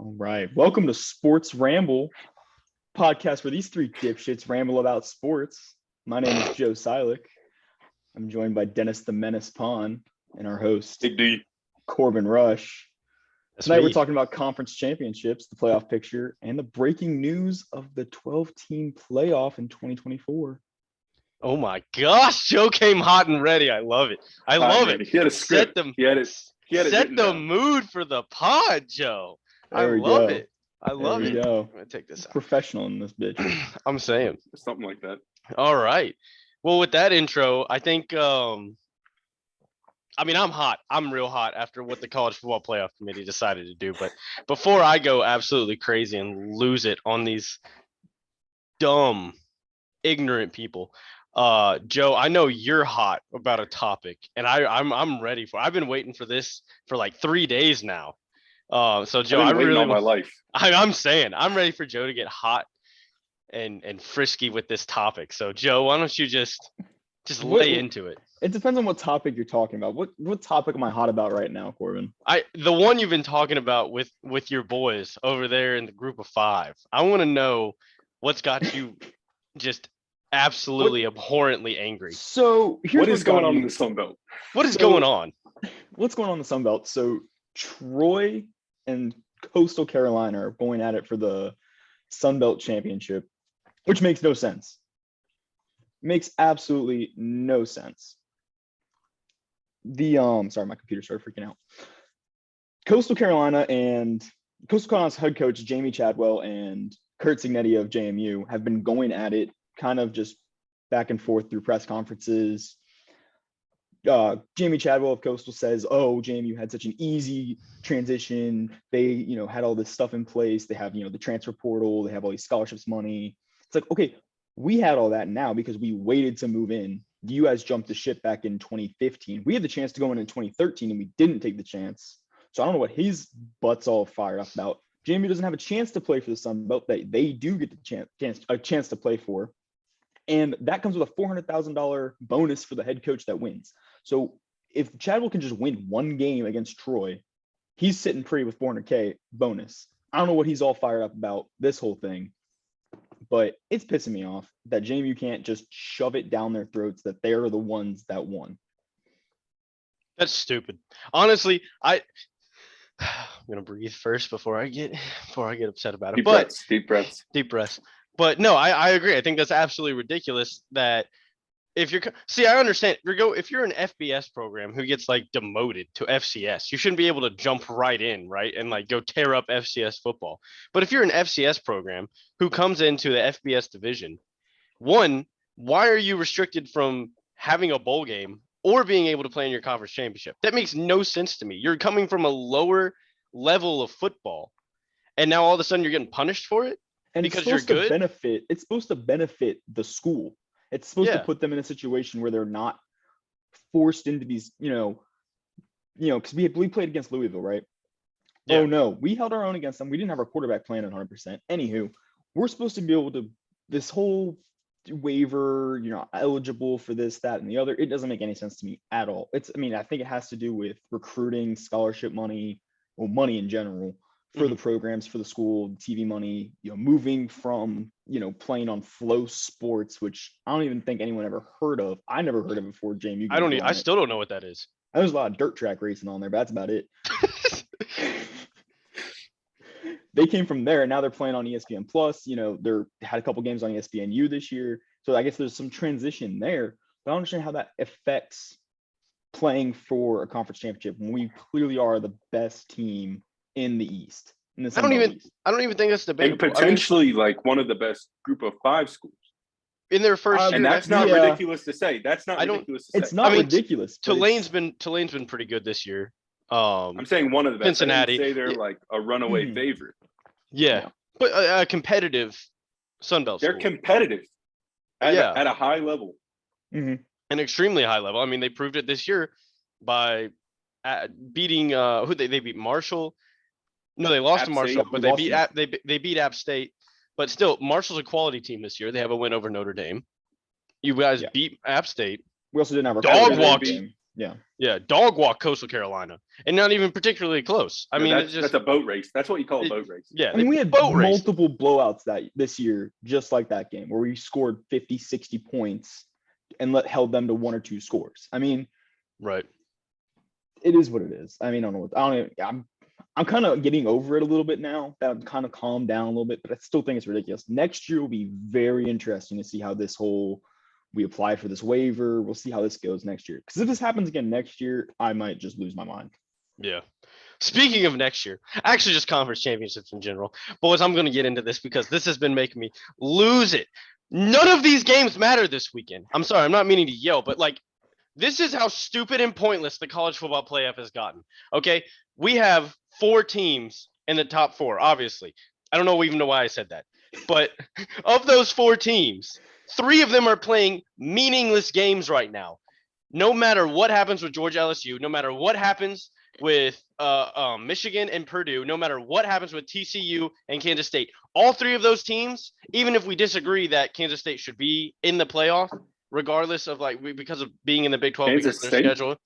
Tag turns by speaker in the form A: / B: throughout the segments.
A: All right. Welcome to Sports Ramble, podcast where these three dipshits ramble about sports. My name is Joe Silik. I'm joined by Dennis the Menace Pond and our host,
B: Big D.
A: Corbin Rush.
C: That's
A: Tonight
C: me.
A: we're talking about conference championships, the playoff picture, and the breaking news of the 12-team playoff in 2024.
C: Oh my gosh, Joe came hot and ready. I love it. I love it.
B: He had a script. He had it
C: Set
B: written
C: the
B: down.
C: mood for the pod, Joe.
A: There we
C: love
A: go.
C: it. I love
A: There we
C: it.
A: go.
C: I'm gonna take this out.
A: Professional in this bitch.
C: I'm saying.
B: Something like that.
C: All right. Well, with that intro, I think I'm hot. I'm real hot after what the college football playoff committee decided to do. But before I go absolutely crazy and lose it on these dumb, ignorant people, Joe, I know you're hot about a topic, and I'm ready for. I've been waiting for this for like 3 days now. So Joe,
B: I've been waiting all my life.
C: I'm saying I'm ready for Joe to get hot and frisky with this topic. So Joe, why don't you just lay into it?
A: It depends on what topic you're talking about. What topic am I hot about right now, Corbin?
C: The one you've been talking about with your boys over there in the group of five. I want to know what's got you just absolutely abhorrently angry.
A: So here's
B: What is going on in the Sun Belt?
C: What is going on?
A: What's going on in the Sun Belt? So Troy and Coastal Carolina are going at it for the Sun Belt Championship, which makes no sense. Makes absolutely no sense. Sorry, my computer started freaking out. Coastal Carolina's head coach Jamie Chadwell and Kurt Signetti of JMU have been going at it kind of just back and forth through press conferences. Jamie Chadwell of Coastal says, "Oh, JMU had such an easy transition. They, had all this stuff in place. They have, the transfer portal. They have all these scholarships money." It's like, okay, we had all that now because we waited to move in. You guys jumped the ship back in 2015. We had the chance to go in 2013 and we didn't take the chance. So I don't know what his butt's all fired up about. JMU doesn't have a chance to play for the Sun Belt that they do get a chance to play for. And that comes with a $400,000 bonus for the head coach that wins. So if Chadwell can just win one game against Troy, he's sitting pretty with $400K bonus. I don't know what he's all fired up about this whole thing, but it's pissing me off that JMU can't just shove it down their throats that they're the ones that won.
C: That's stupid. Honestly, I'm gonna breathe first before I get upset about it.
B: Deep breaths.
C: Deep breaths. But no, I agree. I think that's absolutely ridiculous that I understand if you're an FBS program who gets like demoted to FCS, you shouldn't be able to jump right in, right? And like go tear up FCS football. But if you're an FCS program who comes into the FBS division, one, why are you restricted from having a bowl game or being able to play in your conference championship? That makes no sense to me. You're coming from a lower level of football, and now all of a sudden you're getting punished for it.
A: And
C: because you're good.
A: It's supposed to benefit the school. It's supposed to put them in a situation where they're not forced into these, because we played against Louisville, right? Yeah. Oh no, we held our own against them. We didn't have our quarterback playing 100%. Anywho, we're supposed to be able to this whole waiver, eligible for this, that, and the other. It doesn't make any sense to me at all. I think it has to do with recruiting, scholarship money, or money in general. For the programs, for the school, TV money, moving from, playing on Flow Sports, which I don't even think anyone ever heard of. I never heard of it before, JMU.
C: I still don't know what that is.
A: There's a lot of dirt track racing on there, but that's about it. They came from there, and now they're playing on ESPN Plus. They're had a couple games on ESPNU this year. So I guess there's some transition there. But I don't understand how that affects playing for a conference championship when we clearly are the best team in the East.
C: I don't even think that's debatable.
B: And potentially like one of the best group of five schools
C: in their first year.
B: And that's not ridiculous to say. It's not
A: ridiculous.
C: Tulane's been pretty good this year.
B: I'm saying one of the best.
C: Cincinnati.
B: Say they're like a runaway favorite.
C: Yeah. But a competitive Sun Belt
B: They're
C: school.
B: Competitive at a high level.
A: Mm-hmm.
C: An extremely high level. They proved it this year by beating who they beat Marshall. No, they lost to Marshall, but they beat App State. But still, Marshall's a quality team this year. They have a win over Notre Dame. You guys beat App State.
A: We also didn't have our
C: dog walked. Yeah, dog walk Coastal Carolina, and not even particularly close. I mean,
B: that's a boat race. That's what you call a boat race.
C: Yeah,
A: I mean, we had multiple blowouts this year, just like that game, where we scored 50, 60 points and held them to 1 or 2 scores. I mean,
C: right.
A: It is what it is. I mean, I'm kind of getting over it a little bit now that I'm kind of calmed down a little bit, but I still think it's ridiculous. Next year will be very interesting to see how we apply for this waiver. We'll see how this goes next year. Because if this happens again next year, I might just lose my mind.
C: Yeah. Speaking of next year, actually just conference championships in general. Boys, I'm going to get into this because this has been making me lose it. None of these games matter this weekend. I'm sorry, I'm not meaning to yell, but this is how stupid and pointless the college football playoff has gotten. Okay, we have 4 teams in the top 4, obviously. I don't even know why I said that. But of those 4 teams, 3 of them are playing meaningless games right now. No matter what happens with Georgia LSU, no matter what happens with Michigan and Purdue, no matter what happens with TCU and Kansas State, all 3 of those teams, even if we disagree that Kansas State should be in the playoff, regardless of because of being in the Big 12 because of their schedule.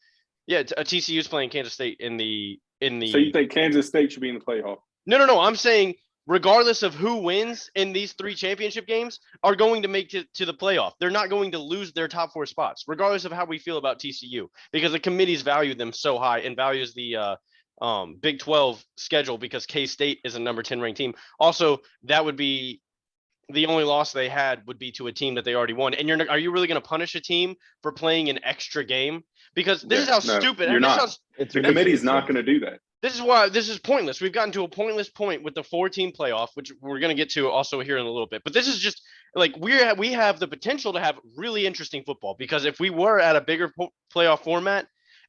C: Yeah, TCU is playing Kansas State in the.
B: So you think Kansas State should be in the playoff?
C: No. I'm saying regardless of who wins in these 3 championship games are going to make it to the playoff. They're not going to lose their top 4 spots, regardless of how we feel about TCU, because the committees value them so high and values the Big 12 schedule because K-State is a number 10 ranked team. Also, that would be the only loss they had would be to a team that they already won. And are you really going to punish a team for playing an extra game? Because this is how stupid.
B: You're not. The committee is not going to do that.
C: This is why this is pointless. We've gotten to a pointless point with the 4-team playoff, which we're going to get to also here in a little bit. But this is just we have the potential to have really interesting football, because if we were at a bigger playoff format,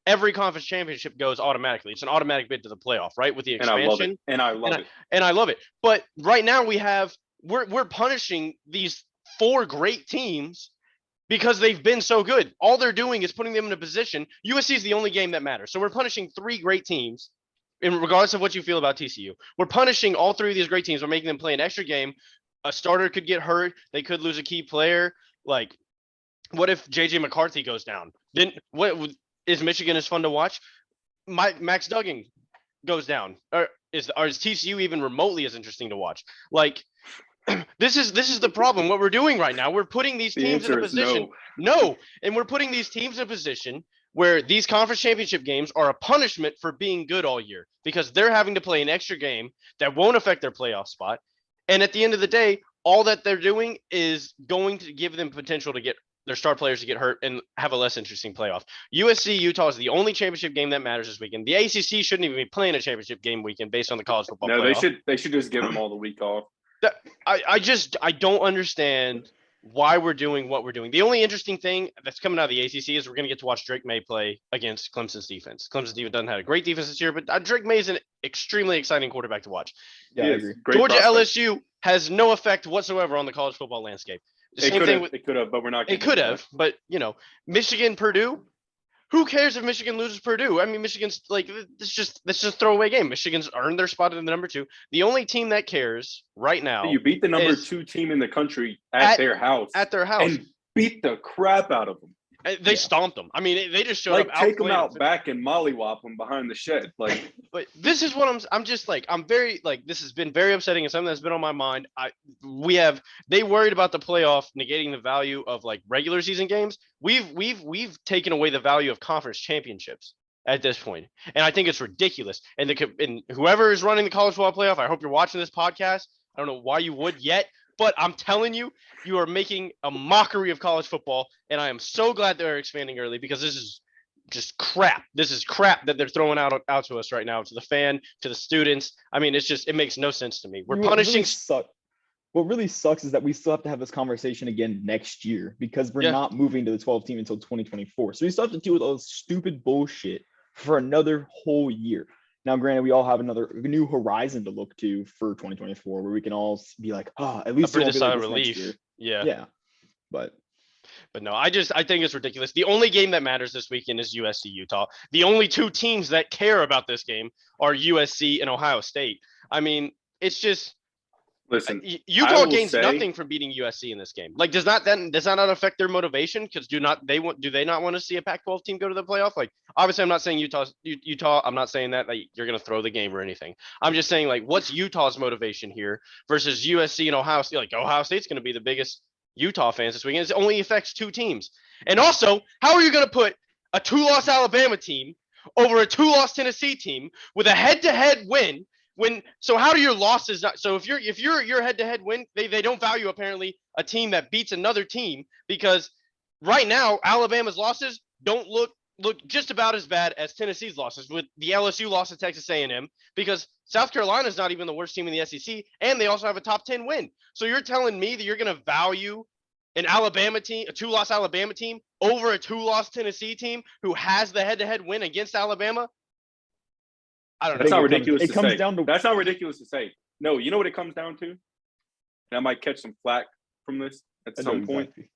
C: every conference championship goes automatically. It's an automatic bid to the playoff, right? With the expansion.
B: And I love it.
C: And I love it. But right now we're punishing these 4 great teams because they've been so good. All they're doing is putting them in a position. USC is the only game that matters. So we're punishing 3 great teams, and regardless of what you feel about TCU. We're punishing all 3 of these great teams. We're making them play an extra game. A starter could get hurt. They could lose a key player. What if JJ McCarthy goes down? Then what is Michigan is fun to watch? Max Duggan goes down. Or is TCU even remotely as interesting to watch? This is the problem. What we're doing right now, we're putting these teams in a position. No, and we're putting these teams in a position where these conference championship games are a punishment for being good all year, because they're having to play an extra game that won't affect their playoff spot. And at the end of the day, all that they're doing is going to give them potential to get their star players to get hurt and have a less interesting playoff. USC Utah is the only championship game that matters this weekend. The ACC shouldn't even be playing a championship game weekend based on the college football playoff.
B: No, they should just give them all the week off.
C: I don't understand why we're doing what we're doing. The only interesting thing that's coming out of the ACC is we're going to get to watch Drake May play against Clemson's defense. Clemson's defense doesn't have a great defense this year, but Drake May is an extremely exciting quarterback to watch.
A: Yeah, I agree.
C: Georgia LSU has no effect whatsoever on the college football landscape.
B: It could have, but we're not.
C: It could have, but Michigan, Purdue. Who cares if Michigan loses Purdue? I mean, Michigan's this just throwaway game. Michigan's earned their spot in the number 2. The only team that cares right now.
B: You beat the number 2 team in the country at their house.
C: At their house.
B: And beat the crap out of them.
C: They stomped them. I mean, they just showed up.
B: Take them out back and mollywop them behind the shed.
C: But this is what I'm just I'm very this has been very upsetting and something that's been on my mind. They worried about the playoff negating the value of regular season games. We've taken away the value of conference championships at this point, and I think it's ridiculous. And whoever is running the college football playoff, I hope you're watching this podcast. I don't know why you would yet. But I'm telling you, you are making a mockery of college football, and I am so glad they're expanding early, because this is just crap. This is crap that they're throwing out to us right now, to the fan, to the students. I mean, it makes no sense to me. We're punishing.
A: What really sucks is that we still have to have this conversation again next year, because we're not moving to the 12 team until 2024. So we still have to deal with all this stupid bullshit for another whole year. Now, granted, we all have another new horizon to look to for 2024, where we can all be like, at least
C: it's a relief.
A: Yeah. But
C: no, I think it's ridiculous. The only game that matters this weekend is USC Utah. The only 2 teams that care about this game are USC and Ohio State. I mean, it's just
B: Listen, I
C: Utah
B: will
C: gains
B: say-
C: nothing from beating USC in this game. Like, does that not affect their motivation? Because do they not want to see a Pac-12 team go to the playoff? Like, obviously, I'm not saying Utah. I'm not saying that like you're gonna throw the game or anything. I'm just saying like, what's Utah's motivation here versus USC and Ohio State? Like, Ohio State's gonna be the biggest Utah fans this weekend. It only affects 2 teams. And also, how are you gonna put a 2-loss Alabama team over a 2-loss Tennessee team with a head-to-head win? So how do your losses not? So if your head-to-head win, they don't value apparently a team that beats another team, because right now Alabama's losses don't look just about as bad as Tennessee's losses, with the LSU loss to Texas A&M, because South Carolina's not even the worst team in the SEC, and they also have a top 10 win. So you're telling me that you're going to value an Alabama team, a 2-loss Alabama team, over a 2-loss Tennessee team who has the head-to-head win against Alabama? I don't know.
B: That's not
A: it
B: ridiculous
A: comes
B: to say.
A: down to-
B: That's not ridiculous to say. No, you know what it comes down to? And I might catch some flack from this at
A: I know
B: some point.
A: exactly.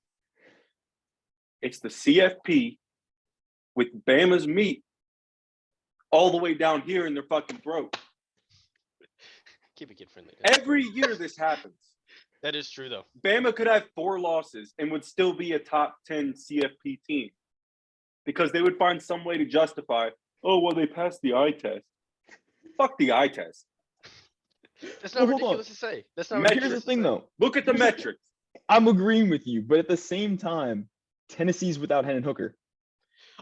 B: It's the CFP with Bama's meat all the way down here in their fucking throat.
C: Keep it kid friendly.
B: Every year this happens.
C: That is true, though.
B: Bama could have 4 losses and would still be a top 10 CFP team, because they would find some way to justify, oh, well, they passed the eye test. Fuck the eye test.
C: That's not
A: Well, hold on.
C: ridiculous to say. That's not
B: Metrics.
C: ridiculous.
A: Here's the thing, though.
B: Look at the
A: Here's the-
B: metrics.
A: I'm agreeing with you, but at the same time, Tennessee's without Hendon Hooker.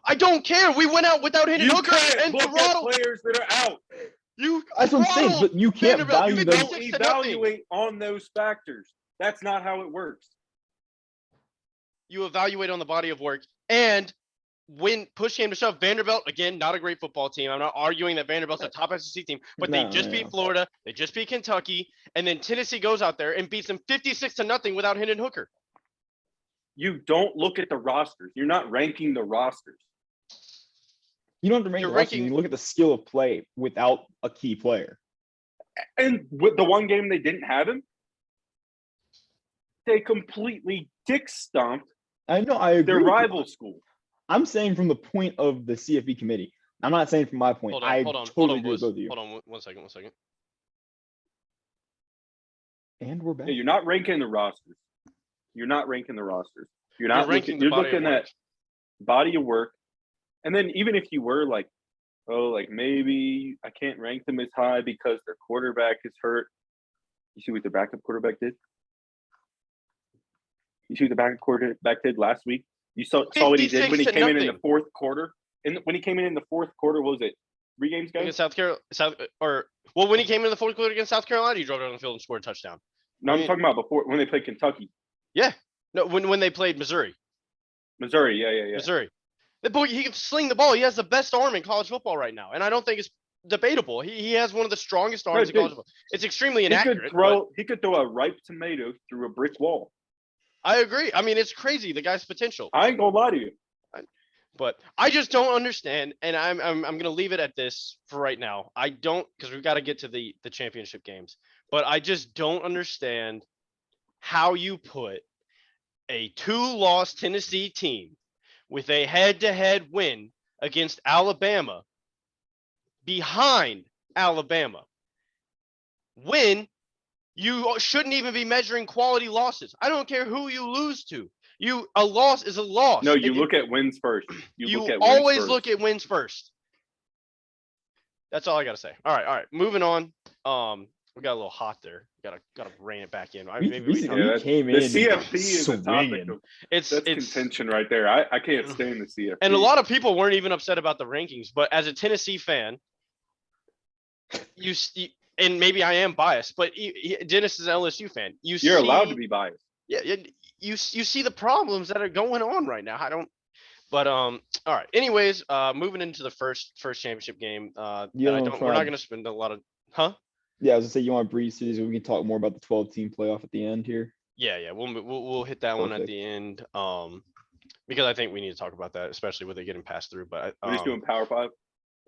C: I don't care. We went out without Hendon
B: You
C: Hooker
B: can't
C: and
B: look at
C: throttled.
B: players that are out.
C: That's
A: what I'm saying, but you can't value
B: You
A: them.
B: don't evaluate on those factors. That's not how it works.
C: You evaluate on the body of work, and when push came to shove, Vanderbilt, again, not a great football team. I'm not arguing that Vanderbilt's a top SEC team, but they just beat Florida, they just beat Kentucky, and then Tennessee goes out there and beats them 56-0 without Hendon Hooker.
B: You don't look at the rosters. You're not ranking the rosters.
A: You don't have to rank
C: You're
A: the roster.
C: ranking-
A: You look at the skill of play without a key player.
B: And with the one game they didn't have him, they completely dick stomped
A: I know. I agree.
B: their
A: with you.
B: rival school.
A: I'm saying from the point of the CFP committee. I'm not saying from my point.
C: Hold
A: I
C: on,
A: totally agree with
C: boys.
A: both of you.
C: Hold on, one second.
A: And we're back.
B: Yeah, you're not ranking the rosters. You're not ranking the rosters. You're not
C: ranking
B: looking,
C: the
B: you're
C: body of
B: looking
C: work.
B: at body of work. And then even if you were like, oh, like maybe I can't rank them as high because their quarterback is hurt. You see what their backup quarterback did? You see what the backup quarterback did last week? You saw what he did when he came in the
C: 56-0.
B: fourth quarter. And when he came in the fourth quarter, what was it 3 games ago?
C: Against when he came in the fourth quarter against South Carolina, he drove down the field and scored a touchdown.
B: No, I'm talking about before when they played Kentucky,
C: Yeah. No, when they played Missouri.
B: Missouri. Yeah.
C: Missouri. The boy, he can sling the ball. He has the best arm in college football right now, and I don't think it's debatable. He has one of the strongest arms in college football. It's extremely inaccurate.
B: He could throw a ripe tomato through a brick wall.
C: I agree. I mean, it's crazy, the guy's potential.
B: I ain't gonna lie to you.
C: But I just don't understand, and I'm gonna leave it at this for right now. I don't, because we've got to get to the championship games. But I just don't understand how you put a 2-loss Tennessee team with a head-to-head win against Alabama behind Alabama when you shouldn't even be measuring quality losses. I don't care who you lose to. A loss is a loss.
B: No, you look at wins first.
C: You
B: look at
C: always
B: wins first.
C: look at wins first. That's all I gotta say. All right. Moving on. We got a little hot there. Gotta rein it back in. I mean, maybe
A: We came
B: The
A: in
B: CFP is a topic
A: swinging.
B: of
C: it's
B: contention right there. I can't stand the CFP.
C: and a lot of people weren't even upset about the rankings, but as a Tennessee fan, and maybe I am biased, but Dennis is an LSU fan.
B: You're allowed to be biased.
C: Yeah, you see the problems that are going on right now. But all right. Anyways, moving into the first championship game. We're not going to spend a lot of,
A: Yeah, I was gonna say you want to breeze through these, we can talk more about the 12-team playoff at the end here.
C: Yeah. We'll hit that one at
A: Perfect.
C: the end. Because I think we need to talk about that, especially with it getting passed through. But
B: We're just doing Power 5.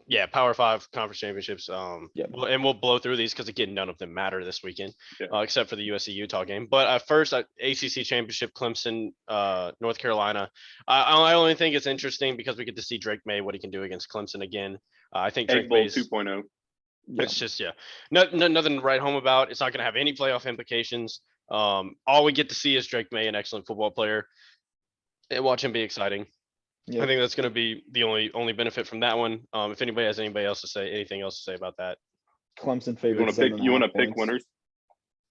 C: Yeah, Power 5 conference championships.
A: Yeah.
C: We'll blow through these because again, none of them matter this weekend,
B: Yeah.
C: except for the USC Utah game. But first, ACC championship, Clemson, North Carolina. I only think it's interesting because we get to see Drake May, what he can do against Clemson again. I think Drake
B: Egg Bowl
C: May's
B: 2.0.
A: Yeah.
C: It's just nothing to write home about. It's not going to have any playoff implications. All we get to see is Drake May, an excellent football player, and watch him be exciting. I
A: Yep.
C: think that's going to be the only benefit from that one. If anybody has anything else to say about that,
A: Clemson
B: You
A: favorite.
B: want to pick? You want to
A: 7.5
B: pick
A: points.
B: winners?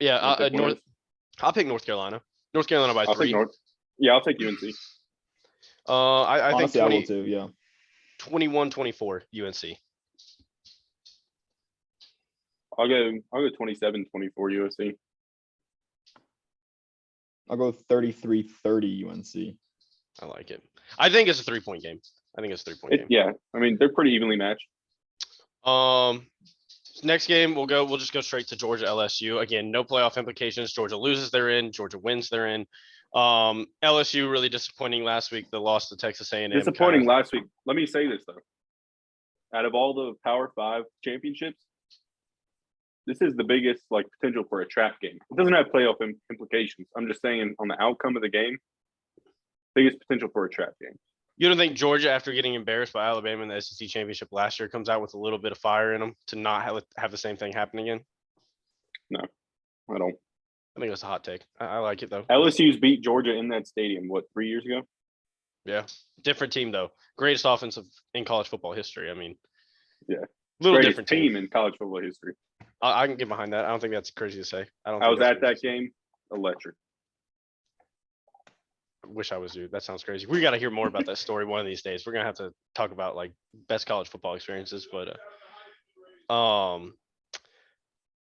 C: yeah,
B: You wanna pick
C: North.
B: winners?
C: I'll pick North Carolina. North Carolina by
B: I'll
C: 3.
B: take North. Yeah, I'll take UNC.
C: I think
A: Honestly, I will too. Yeah.
C: 21-24 UNC.
B: I'll go 27-24 USC.
A: I'll go 33-30 UNC.
C: I like it. I think it's a 3-point game. game.
B: Yeah, I mean they're pretty evenly matched.
C: Next game we'll just go straight to Georgia LSU. Again, no playoff implications. Georgia loses, they're in. Georgia wins, they're in. LSU really disappointing last week. The loss to Texas A&M.
B: Disappointing last week. Let me say this though. Out of all the Power 5 championships, this is the biggest potential for a trap game. It doesn't have playoff implications. I'm just saying on the outcome of the game, biggest potential for a trap game.
C: You don't think Georgia, after getting embarrassed by Alabama in the SEC championship last year, comes out with a little bit of fire in them to not have the same thing happen again?
B: No, I don't.
C: I think that's a hot take. I like it though.
B: LSU's beat Georgia in that stadium, 3 years ago?
C: Yeah. Different team though. Greatest offensive in college football history. I mean,
B: yeah.
C: Little
B: Greatest
C: different team
B: in college football history.
C: I can get behind that. I don't think that's crazy to say.
B: I was at that game. Electric.
C: Wish I was you. That sounds crazy. We got to hear more about that story one of these days. We're gonna have to talk about best college football experiences. But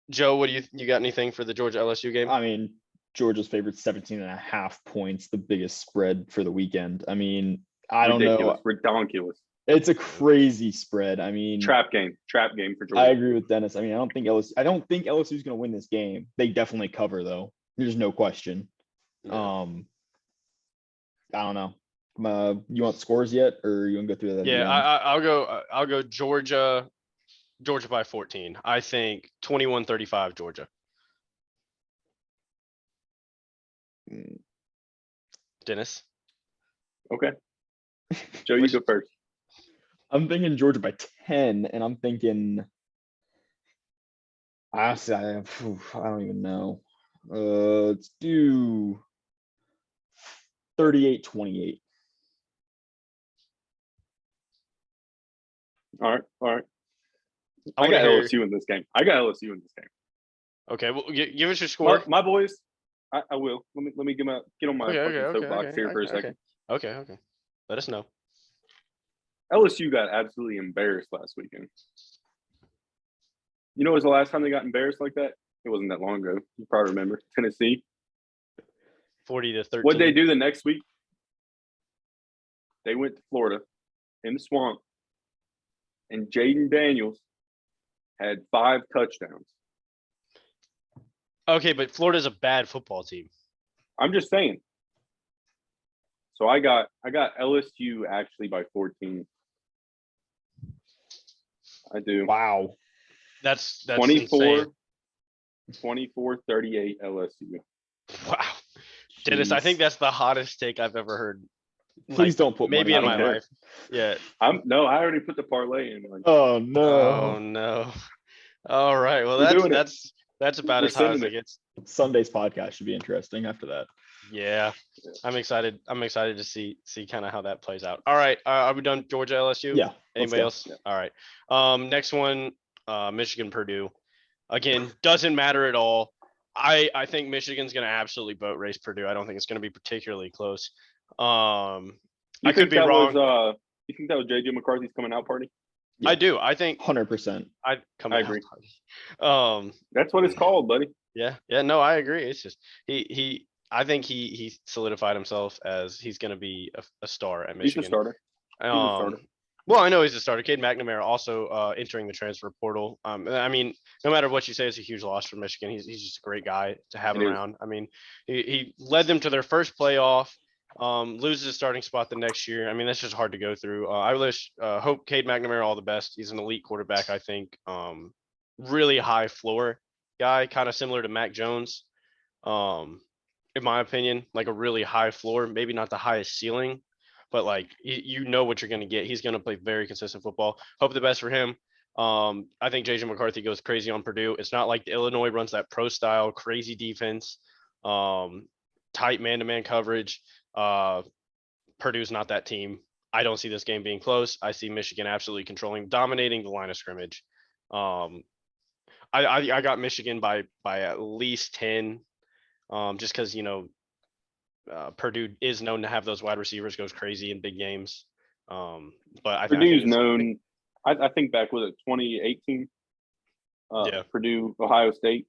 C: Joe, what do you got anything for the Georgia LSU game?
A: I mean, Georgia's favorite 17.5 points, the biggest spread for the weekend. I mean, I don't know.
B: Ridiculous.
A: It's a crazy spread. I mean,
B: trap game for Georgia.
A: I agree with Dennis. I mean, I don't think LSU is going to win this game. They definitely cover though. There's no question.
C: Yeah.
A: I don't know. You want scores yet, or you want to go through that?
C: Yeah, I'll go Georgia by 14. I think 21-35 Georgia. Dennis.
B: Okay. Joe, you go first.
A: I'm thinking Georgia by 10, and I'm thinking. Honestly, I don't even know. Let's do 38-28.
B: All right.
C: I
B: got LSU in this game.
C: Okay, well, give us your score.
B: My boys, I will. Let me get on my soapbox here for a second.
C: Okay. Let us know.
B: LSU got absolutely embarrassed last weekend. You know, it was the last time they got embarrassed like that? It wasn't that long ago. You probably remember. Tennessee.
C: 40-13.
B: What'd they do the next week? They went to Florida in the swamp, and Jaden Daniels had 5 touchdowns.
C: Okay, but Florida's a bad football team.
B: I'm just saying. So I got LSU actually by 14. I do.
A: Wow.
C: That's
B: 24, 38 LSU.
C: Wow. Dennis, I think that's the hottest take I've ever heard.
A: Please don't put
C: maybe
A: money
C: in
A: on
C: my
A: it.
C: life. Yeah.
B: I already put the parlay in.
A: Oh no.
C: Oh no. All right. Well, that's about as hot as it gets.
A: Sunday's podcast should be interesting after that.
C: Yeah. I'm excited. To see kind of how that plays out. All right. Are we done? Georgia LSU?
A: Yeah.
C: Anybody else?
B: Yeah.
C: All right. Next one, Michigan Purdue. Again, doesn't matter at all. I think Michigan's going to absolutely boat race Purdue. I don't think it's going to be particularly close. I could be wrong.
B: You think that was JJ McCarthy's coming out party?
A: Yeah.
C: I do. I think
A: 100%.
B: I agree.
C: Party.
B: That's what it's called, buddy.
C: Yeah. No, I agree. It's just I think he solidified himself as he's going to be a star at Michigan.
B: He's a starter.
C: Well, I know he's a starter. Cade McNamara also entering the transfer portal. I mean, no matter what you say, it's a huge loss for Michigan. He's just a great guy to have around. I mean, he led them to their first playoff. Loses his starting spot the next year. I mean, that's just hard to go through. I hope Cade McNamara all the best. He's an elite quarterback, I think. Really high floor guy, kind of similar to Mac Jones. In my opinion, like a really high floor, maybe not the highest ceiling, but like you know what you're going to get. He's going to play very consistent football. Hope the best for him. I think JJ McCarthy goes crazy on Purdue. It's not like Illinois runs that pro style crazy defense, tight man-to-man coverage. Purdue's not that team. I don't see this game being close. I see Michigan absolutely controlling, dominating the line of scrimmage. I got Michigan by at least 10, just because Purdue is known to have those wide receivers goes crazy in big games. But I think
B: Purdue's known. I think back with it 2018.
C: Yeah.
B: Purdue, Ohio State.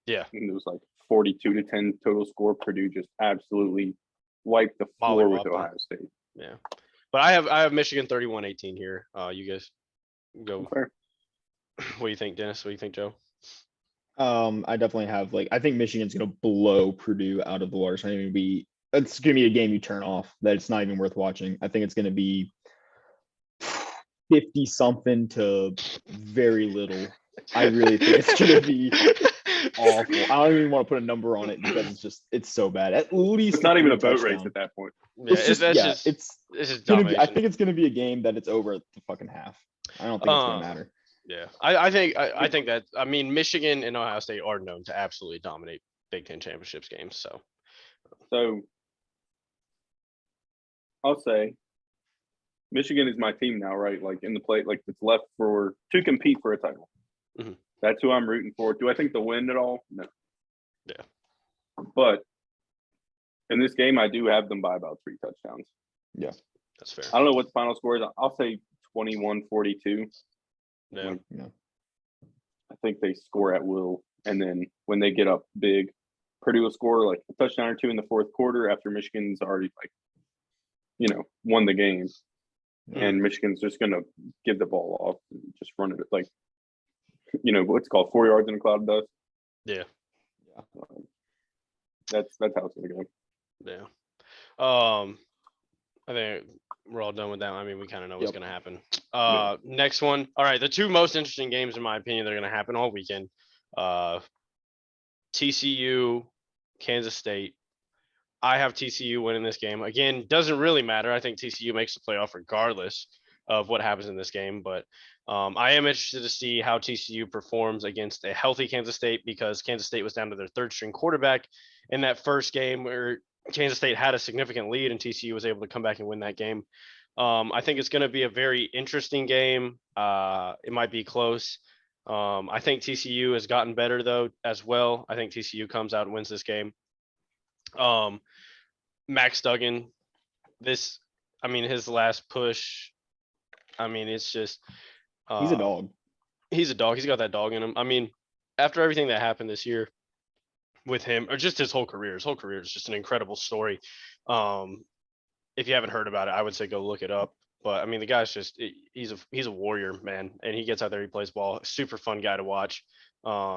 C: Yeah.
B: And it was like 42-10 total score. Purdue just absolutely wiped the floor with Ohio State.
C: Yeah. But I have Michigan 31-18 here. You guys go.
B: Fair.
C: What do you think, Dennis? What do you think, Joe?
A: I definitely have I think Michigan's gonna blow Purdue out of the water. It's gonna be a game you turn off, that it's not even worth watching. I think it's gonna be 50 something to very little. I really think it's gonna be awful. I don't even want to put a number on it because it's so bad. At least
B: it's not even a boat race at that point.
C: Yeah, it's just
A: gonna be, I think it's gonna be a game that it's over at the fucking half. I don't think it's gonna matter.
C: Yeah, I think that, I mean, Michigan and Ohio State are known to absolutely dominate Big Ten championships games.
B: So I'll say Michigan is my team now, right? Like in the play, like it's left to compete for a title.
C: Mhm.
B: That's who I'm rooting for. Do I think they'll win at all? No.
C: Yeah.
B: But in this game, I do have them by about 3 touchdowns.
A: Yeah,
C: that's fair.
B: I don't know what the final score is. I'll say 21-42.
C: Yeah.
B: I think they score at will. And then when they get up big, Purdue will score like a touchdown or 2 in the fourth quarter after Michigan's already won the game. And Michigan's just going to give the ball off and just run it like, what's called 4 yards in a cloud of dust.
C: Yeah.
B: That's how it's going to go.
C: Yeah. I think we're all done with that. I mean, we kind of know what's going to happen. Next one. All right. The 2 most interesting games, in my opinion, that are going to happen all weekend. TCU, Kansas State. I have TCU winning this game. Again, doesn't really matter. I think TCU makes the playoff regardless of what happens in this game. But I am interested to see how TCU performs against a healthy Kansas State, because Kansas State was down to their 3rd string quarterback in that first game where Kansas State had a significant lead and TCU was able to come back and win that game. I think it's going to be a very interesting game. It might be close. I think TCU has gotten better though as well. I think TCU comes out and wins this game. Max Duggan, his last push, it's just
A: he's a dog.
C: He's a dog. He's got that dog in him. I mean, after everything that happened this year with him, or just his whole career is just an incredible story. If you haven't heard about it, I would say go look it up. But I mean, the guy's he's a warrior, man, and he gets out there, he plays ball. Super fun guy to watch.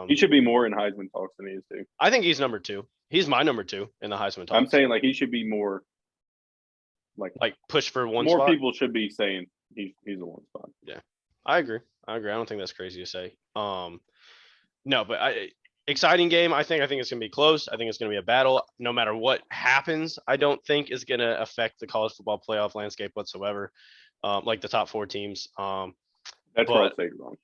B: He should be more in Heisman talks than he is too.
C: I think he's number 2. He's my number 2 in the Heisman talks.
B: I'm saying like he should be more like
C: push for one
B: more
C: spot.
B: People should be saying he's a 1 spot.
C: Yeah, I agree. I don't think that's crazy to say. No, but exciting game. I think it's going to be close. I think it's going to be a battle. No matter what happens, I don't think is going to affect the college football playoff landscape whatsoever. Like the top 4 teams.
B: That's where I'll say you're wrong.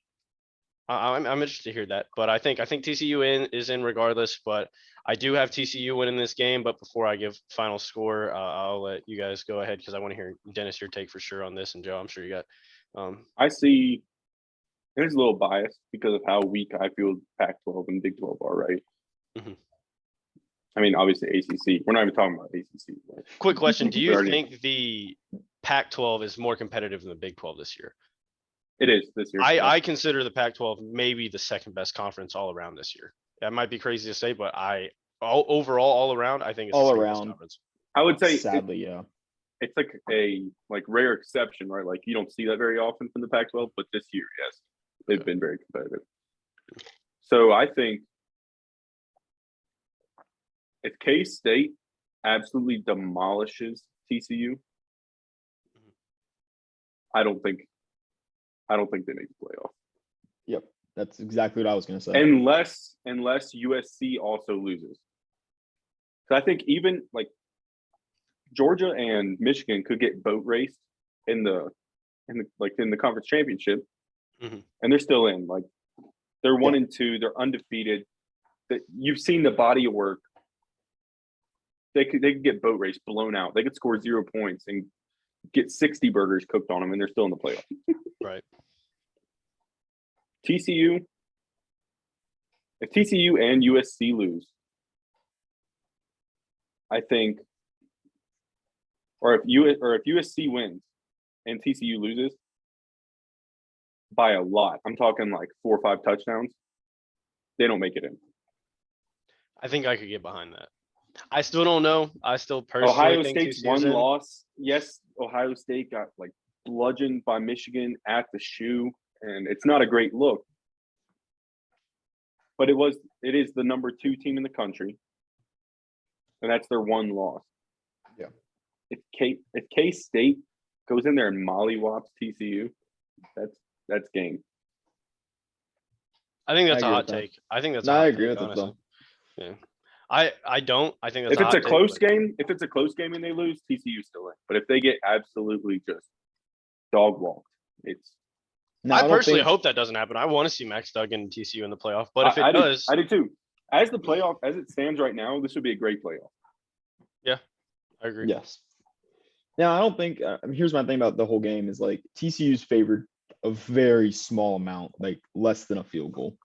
C: I'm interested to hear that, but I think TCU is in regardless. But I do have TCU winning this game. But before I give final score, I'll let you guys go ahead, because I want to hear, Dennis, your take for sure on this, and Joe, I'm sure you got.
B: I see. There's a little bias because of how weak I feel Pac-12 and Big 12 are, right?
C: Mm-hmm.
B: I mean, obviously ACC. We're not even talking about ACC. Right?
C: Quick question: do you think the Pac-12 is more competitive than the Big 12 this year?
B: It is this year.
C: I consider the Pac-12 maybe the 2nd best conference all around this year. That might be crazy to say, but overall, all around, I think it's
A: all
C: the
A: around.
C: Conference.
B: I would say,
A: sadly, yeah.
B: It's like a rare exception, right? Like you don't see that very often from the Pac-12, but this year, yes, they've been very competitive. So I think if K-State absolutely demolishes TCU, I don't think they make the playoff.
A: Yep, that's exactly what I was going to say.
B: Unless USC also loses. So I think even like Georgia and Michigan could get boat raced in the conference championship,
C: Mhm.
B: and they're still in. Like they're 1-2, they're undefeated. That you've seen the body of work. They could get boat race blown out. They could score 0 points and get 60 burgers cooked on them, and they're still in the playoff.
C: Right.
B: TCU, if TCU and USC lose, I think, or if USC wins and TCU loses by a lot, I'm talking like 4 or 5 touchdowns, they don't make it in.
C: I think I could get behind that. I still don't know. I still personally
B: Ohio
C: think
B: State's
C: TCU's
B: one
C: in.
B: loss. Yes, Ohio State got like bludgeoned by Michigan at the shoe, and it's not a great look. But it is the number 2 team in the country, and that's their one loss.
A: Yeah.
B: If K State goes in there and mollywops TCU, that's game.
C: I think that's
A: I
C: a
A: agree
C: hot
A: with that.
C: take. I think that's
A: No,
C: a hot
A: I agree
C: take,
A: with it
C: honestly.
A: though.
C: Yeah. I don't. I think that's
B: If it's
C: hot
B: a
C: take,
B: close
C: but-
B: game, and they lose, TCU's still in. But if they get absolutely just dog walked, it's.
A: No,
C: I
A: don't
C: personally
A: think-
C: hope that doesn't happen. I want to see Max Duggan and TCU in the playoff, but if it
B: I
C: does,
B: do too. As it stands right now, this would be a great playoff.
C: I agree.
A: Yes. Now, I don't think, here's my thing about the whole game is like TCU's favored a very small amount, like less than a field goal.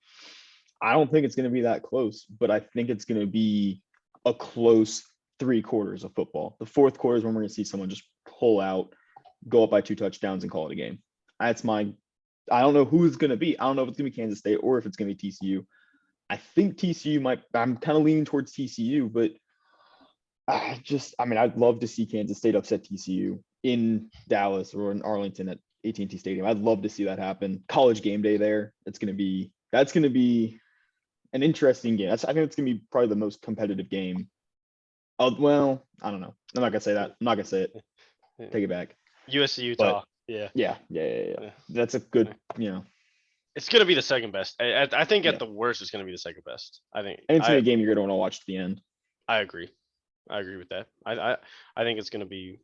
A: I don't think it's going to be that close, but I think it's going to be a close 3 quarters of football. The fourth quarter is when we're going to see someone just pull out, go up by 2 touchdowns and call it a game. I don't know who it's going to be. I don't know if it's going to be Kansas State or if it's going to be TCU. I think TCU I'm kind of leaning towards TCU, but I'd love to see Kansas State upset TCU in Dallas or in Arlington at AT&T Stadium. I'd love to see that happen. College game day there. That's going to be an interesting game. I think it's going to be probably the most competitive game. Well, I don't know. I'm not going to say that. I'm not going to say it. Take it back.
C: USC Utah. Yeah.
A: Yeah. That's a good,
C: It's going to be the second best. I think
A: Yeah.
C: at the worst, it's going to be the second best. I think.
A: and it's going to be a game you're going to want to watch to the end.
C: I agree. I agree with that. I think it's going to be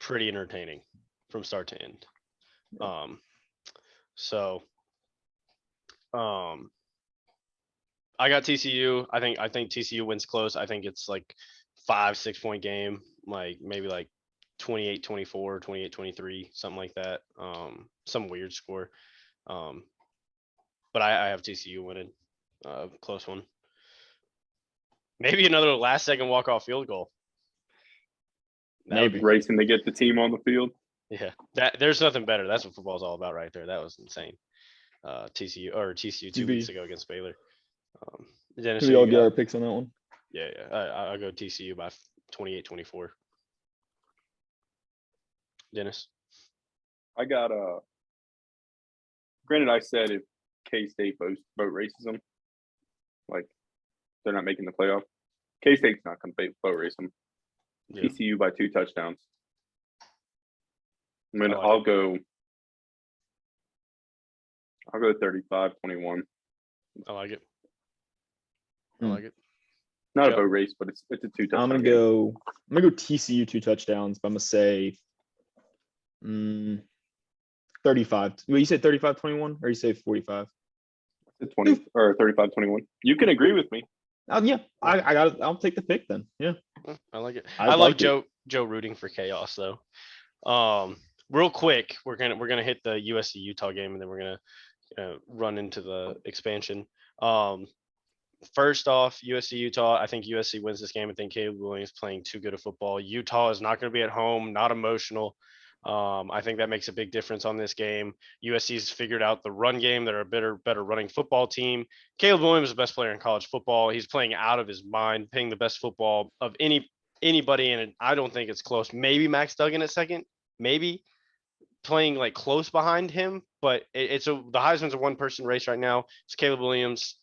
C: pretty entertaining from start to end. So I got TCU. I think TCU wins close. I think it's like 5-6 point game, like maybe like 28-24, 28-23, something like that. Some weird score. But I have TCU winning. Close one. Maybe another last second walk-off field goal.
A: Maybe.
B: Racing to get the team on the field.
C: Yeah, there's nothing better. That's what football's all about right there. That was insane. TCU 2 weeks ago against Baylor. Dennis,
A: Can we
C: who
A: all
C: you
A: get
C: got?
A: our picks on that one?
C: Yeah. I'll go TCU by 28-24. Dennis.
B: I got granted, I said if K-State boat races them, like they're not making the playoff. K-State's not going to boat race them.
C: Yeah.
B: TCU by 2 touchdowns.
C: like
B: I'll go 35-21.
C: I like it.
A: Hmm.
B: Not
C: Joe.
B: a boat race, but it's a 2 touchdown.
A: I'm gonna go TCU 2 touchdowns, but I'm gonna say 35. Well, you said 35-21 or you say 45?
B: It's 20 or 35-21. You can agree with me.
A: Yeah, I'll take the pick then. Yeah.
C: I like it.
A: I
C: I love
A: like it.
C: Joe rooting for chaos though. Real quick, we're gonna hit the USC Utah game and then we're gonna run into the expansion. First off, USC Utah. I think USC wins this game. I think Caleb Williams playing too good of football. Utah is not going to be at home, not emotional. I think that makes a big difference on this game. USC's figured out the run game. They're a better running football team. Caleb Williams is the best player in college football. He's playing out of his mind, playing the best football of anybody, and I don't think it's close. Maybe Max Duggan at second, maybe playing like close behind him, but the Heisman's a one-person race right now. It's Caleb Williams.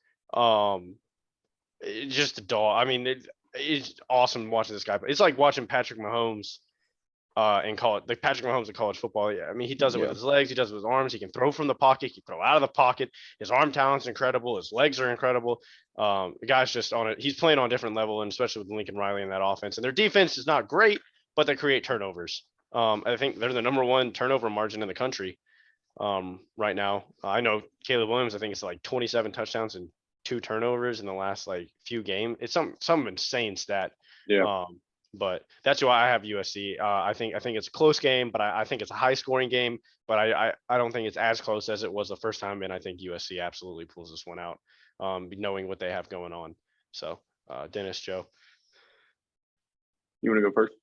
C: It's just a dog. I mean, it's awesome watching this guy. It's like watching Patrick Mahomes in college, like Patrick Mahomes in college football. Yeah, I mean, he does it with his legs. He does it with his arms. He can throw from the pocket. He can throw out of the pocket. His arm talent's incredible. His legs are incredible. The guy's just on it. He's playing on a different level, and especially with Lincoln Riley in that offense. And their defense is not great, but they create turnovers. I think they're the number 1 turnover margin in the country. right now. I know Caleb Williams, I think it's like 27 touchdowns and 2 turnovers in the last like few games. It's some insane stat.
B: Yeah.
C: But that's why I have USC. I think it's a close game, but I think it's a high scoring game. But I don't think it's as close as it was the first time, and I think USC absolutely pulls this one out, knowing what they have going on. So, Dennis, Joe.
B: You want to go first?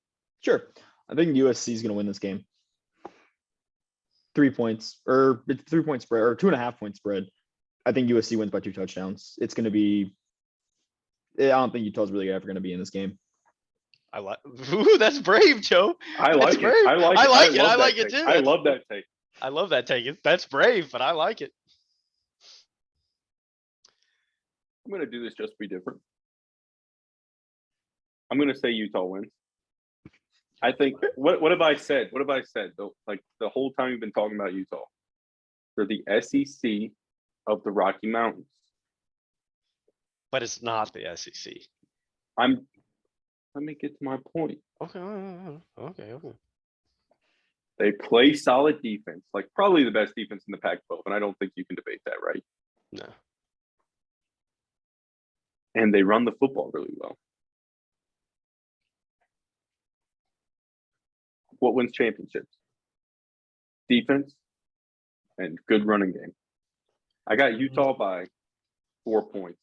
A: Sure. I think USC is going to win this game. 3 points, or it's 3 point spread, or 2.5 point spread. I think USC wins by 2 touchdowns. It's going to be. I don't think Utah's really ever going to be in this game.
C: I like. Ooh, that's brave, Joe.
B: I like
C: That's
B: it.
C: brave.
B: I like it.
C: I like it.
B: love
C: I
B: that
C: like it
B: take.
C: too.
B: I love that take.
C: I love that take. That's brave, but I like it.
B: I'm going to do this just to be different. I'm going to say Utah wins. I think. What have I said? What have I said? The whole time you've been talking about Utah, they're the SEC of the Rocky Mountains.
C: But it's not the SEC.
B: Let me get to my point.
C: Okay.
B: They play solid defense, like probably the best defense in the Pac-12, and I don't think you can debate that, right?
C: No.
B: And they run the football really well. What wins championships? Defense and good running game. I got Utah by 4 points.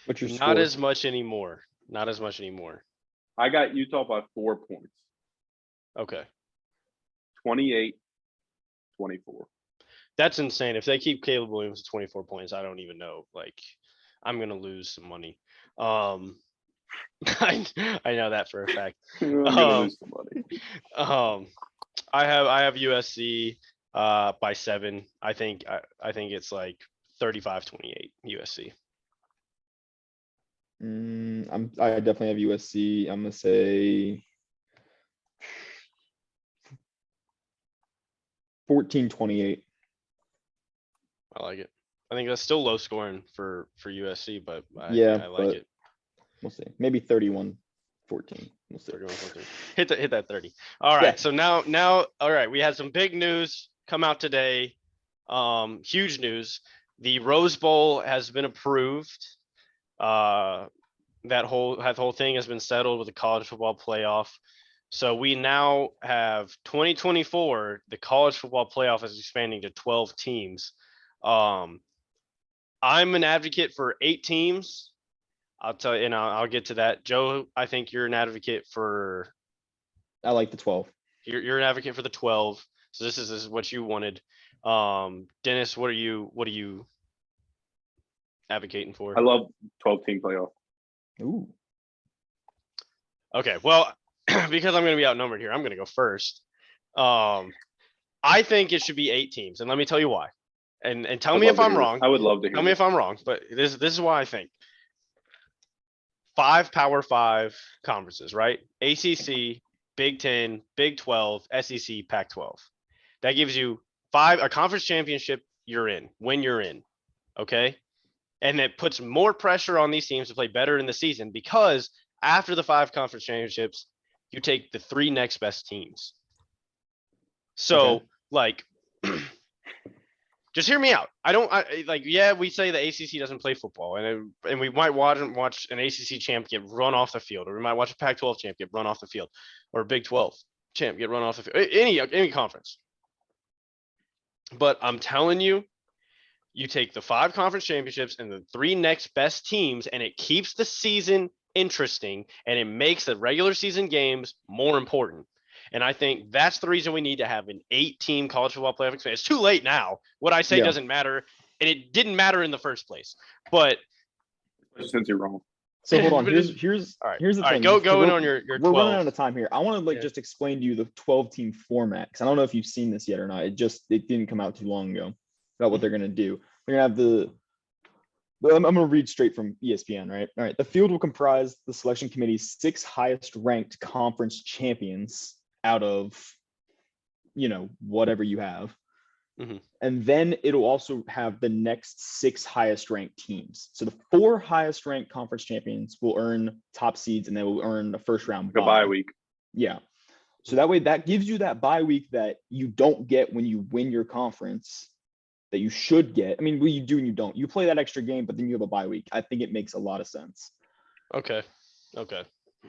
A: What's your
C: Not
A: score?
C: as much anymore. Not as much anymore.
B: I got Utah by 4 points.
C: Okay.
B: 28-24.
C: That's insane. If they keep Caleb Williams at 24 points, I don't even know. Like, I'm gonna lose some money. I know that for a fact.
B: I'm gonna lose some money.
C: I have USC by 7. I think it's like 35-28 USC.
A: I definitely have USC. I'm gonna say 14-28.
C: I like it. I think that's still low scoring for USC, but I like
A: but
C: it.
A: We'll see. Maybe 31-14. We'll see.
C: 31-14. Hit that 30. All right.
A: Yeah.
C: So now, all right. We had some big news come out today. Huge news. The Rose Bowl has been approved. That whole thing has been settled with the college football playoff. So we now have 2024. The college football playoff is expanding to 12 teams. I'm an advocate for 8 teams. I'll tell you, and I'll get to that. Joe, I think you're an advocate for.
A: I like the 12.
C: You're an advocate for the 12. So this is what you wanted. Dennis, what are you advocating for?
B: I love 12-team playoff.
A: Ooh.
C: Okay, well, because I'm going to be outnumbered here, I'm going to go first. I think it should be 8 teams, and let me tell you why. And tell me if I'm wrong.
B: I would love to hear.
C: Tell me if I'm wrong, but this is why I think. 5 Power 5 conferences, right? ACC, Big 10, Big 12, SEC, Pac-12. That gives you a conference championship you're in when you're in, okay? And it puts more pressure on these teams to play better in the season because after the 5 conference championships, you take the 3 next best teams. So, like, just hear me out. We say the ACC doesn't play football, and we might watch an ACC champ get run off the field, or we might watch a Pac-12 champ get run off the field, or a Big 12 champ get run off the field. Any conference. But I'm telling you, you take the 5 conference championships and the 3 next best teams, and it keeps the season interesting, and it makes the regular season games more important. And I think that's the reason we need to have an 8-team college football playoff expansion. It's too late now. What I say doesn't matter, and it didn't matter in the first place. But
B: since you're wrong.
A: So hold on. Here's the thing.
C: Go in on your 12.
A: We're running out of time here. I want to just explain to you the 12-team format because I don't know if you've seen this yet or not. It didn't come out too long ago about what they're gonna do. They're gonna have I'm gonna read straight from ESPN, right? All right. The field will comprise the selection committee's 6 highest ranked conference champions out of, whatever you have.
C: Mm-hmm.
A: And then it'll also have the next 6 highest ranked teams. So the 4 highest ranked conference champions will earn top seeds and they will earn a first round
B: bye week.
A: Yeah. So that way that gives you that bye week that you don't get when you win your conference that you should get. I mean, well, you do and you don't. You play that extra game, but then you have a bye week. I think it makes a lot of sense.
C: Okay. Okay.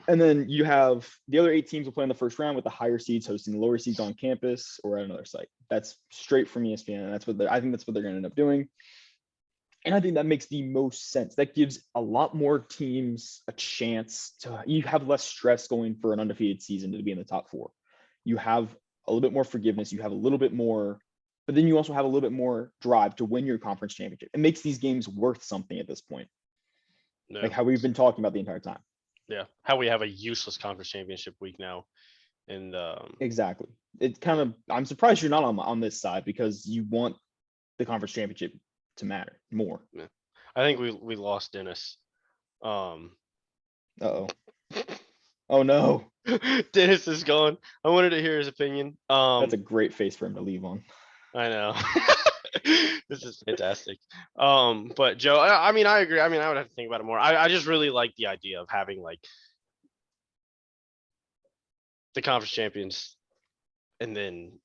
A: And then you have the other 8 teams will play in the first round with the higher seeds hosting the lower seeds on campus or at another site. That's straight from ESPN. And that's what I think that's what they're going to end up doing. And I think that makes the most sense. That gives a lot more teams a chance to, you have less stress going for an undefeated season to be in the top 4. You have a little bit more forgiveness. You have a little bit more, but then you also have a little bit more drive to win your conference championship. It makes these games worth something at this point.
C: Yeah.
A: Like how we've been talking about the entire time.
C: Yeah. How we have a useless conference championship week now. And
A: Exactly. It's kind of, I'm surprised you're not on this side because you want the conference championship to matter more.
C: I think we lost Dennis.
A: Uh-oh. Oh no.
C: Dennis is gone. I wanted to hear his opinion.
A: That's a great face for him to leave on.
C: I know. This is fantastic. But Joe, I mean, I agree. I mean, I would have to think about it more. I just really like the idea of having like the conference champions and then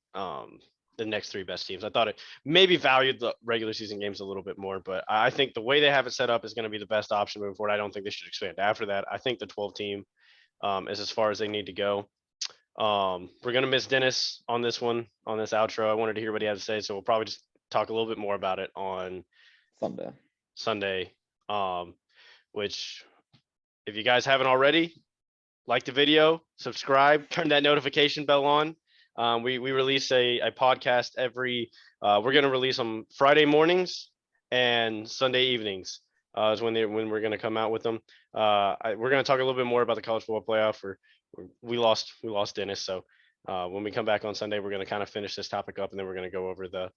C: the next 3 best teams. I thought it maybe valued the regular season games a little bit more, but I think the way they have it set up is going to be the best option moving forward. I don't think they should expand after that. I think the 12 team is as far as they need to go. We're going to miss Dennis on this one, on this outro. I wanted to hear what he had to say, so we'll probably just talk a little bit more about it on Sunday. Which if you guys haven't already, like the video, subscribe, turn that notification bell on. We release a podcast every, we're going to release them Friday mornings and Sunday evenings is when we're going to come out with them. We're going to talk a little bit more about the college football playoff. We lost Dennis. So when we come back on Sunday, we're going to kind of finish this topic up and then we're going to go over the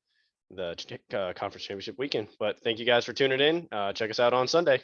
C: conference championship weekend. But thank you guys for tuning in. Check us out on Sunday.